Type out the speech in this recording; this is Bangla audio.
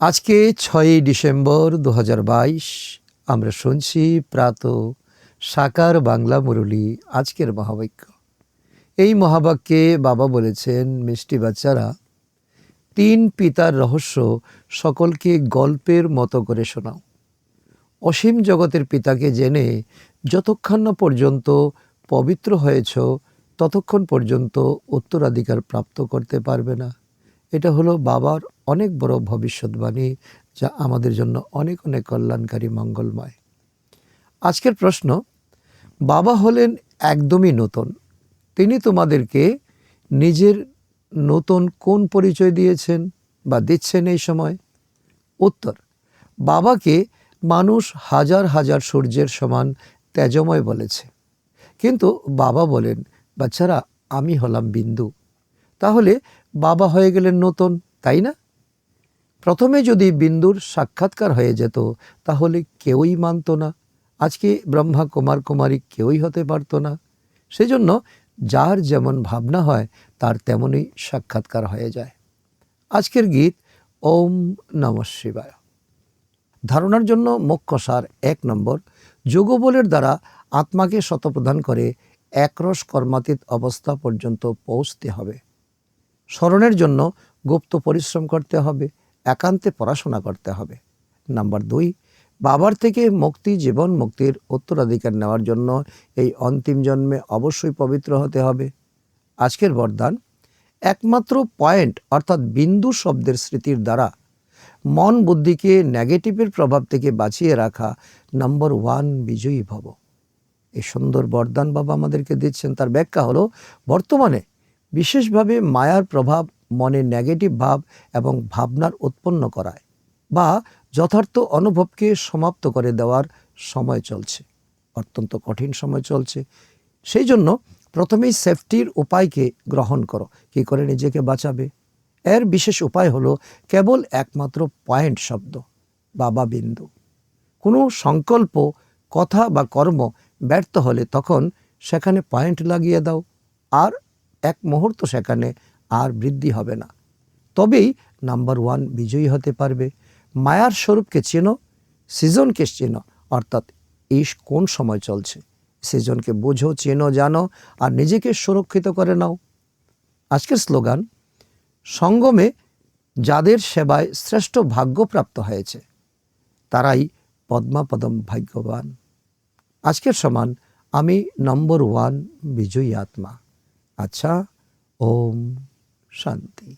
আজকে 6ই ডিসেম্বর 2022 আমরা শুনছি প্রাত সাকার বাংলা মুরলী। আজকের মহাবাক্য, এই মহাবাক্যে বাবা বলেছেন, মিষ্টি বাচ্চারা, 3 পিতার রহস্য সকলকে গল্পের মতো করে শোনাও। অসীম জগতের পিতাকে জেনে যতক্ষণ না পর্যন্ত পবিত্র হয়েছ ততক্ষণ পর্যন্ত উত্তরাধিকার প্রাপ্ত করতে পারবে না। এটা হলো বাবার অনেক বড় ভবিষ্যৎবাণী, যা আমাদের জন্য অনেক অনেক কল্যাণকারী, মঙ্গলময়। আজকের প্রশ্ন, বাবা হলেন একদমই নতুন, তিনি তোমাদেরকে নিজের নতুন কোন পরিচয় দিয়েছেন বা দিচ্ছেন এই সময়? উত্তর, বাবাকে মানুষ হাজার হাজার সূর্যের সমান তেজময় বলেছে, কিন্তু বাবা বলেন, বাচ্চারা, আমি হলাম বিন্দু। তাহলে বাবা হয়ে গেলেন নতুন, তাই না? প্রথমে যদি বিন্দুর সাক্ষাৎকার হয়ে যেত তাহলে কেউই মানত না। আজকে ব্রহ্মা কুমার কুমারী কেউই হতে পারত না। সেজন্য যার যেমন ভাবনা হয় তার তেমনই সাক্ষাৎকার হয়ে যায়। আজকের গীত ওম নমঃ শিবায়। ধারণার জন্য মুখ্য সার 1 নম্বর, যোগবলের দ্বারা আত্মাকে শতপ্রদান করে একরস কর্মাতীত অবস্থা পর্যন্ত পৌঁছতে হবে। স্মরণের জন্য গুপ্ত পরিশ্রম করতে হবে, একান্তে পড়াশোনা করতে হবে। নাম্বার 2, বাবার থেকে মুক্তি, জীবন মুক্তির উত্তরাধিকার নেওয়ার জন্য এই অন্তিম জন্মে অবশ্যই পবিত্র হতে হবে। আজকের বরদান, একমাত্র পয়েন্ট অর্থাৎ বিন্দু শব্দের স্মৃতির দ্বারা মন বুদ্ধিকে নেগেটিভের প্রভাব থেকে বাঁচিয়ে রাখা। নাম্বার 1, বিজয়ী ভব। এই সুন্দর বরদান বাবা আমাদেরকে দিচ্ছেন। তার ব্যাখ্যা হলো, বর্তমানে বিশেষভাবে মায়ার প্রভাব মনে নেগেটিভ ভাব এবং ভাবনার উৎপন্ন করায় বা যথার্থ অনুভবকে সমাপ্ত করে দেওয়ার সময় চলছে, অত্যন্ত কঠিন সময় চলছে। সেই জন্য প্রথমেই সেফটির উপায়কে গ্রহণ করো। কী করে নিজেকে বাঁচাবে? এর বিশেষ উপায় হলো কেবল একমাত্র পয়েন্ট শব্দ, বাবা বিন্দু। কোনো সংকল্প, কথা বা কর্ম ব্যর্থ হলে তখন সেখানে পয়েন্ট লাগিয়ে দাও, আর এক মুহূর্ত সেখানে আর বৃদ্ধি হবে না। তবেই নাম্বার 1 বিজয়ী হতে পারবে। মায়ার স্বরূপকে চেনো, সিজনকে চেনো, অর্থাৎ এই কোন সময় চলছে সিজনকে বোঝো, চেনো, জানো আর নিজেকে সুরক্ষিত করে নাও। আজকের স্লোগান, সঙ্গমে যাদের সেবায় শ্রেষ্ঠ ভাগ্যপ্রাপ্ত হয়েছে তারাই পদ্মাপদম ভাগ্যবান। আজকের সমান আমি নম্বর 1 বিজয়ী আত্মা। আচ্ছা, ওম শান্তি।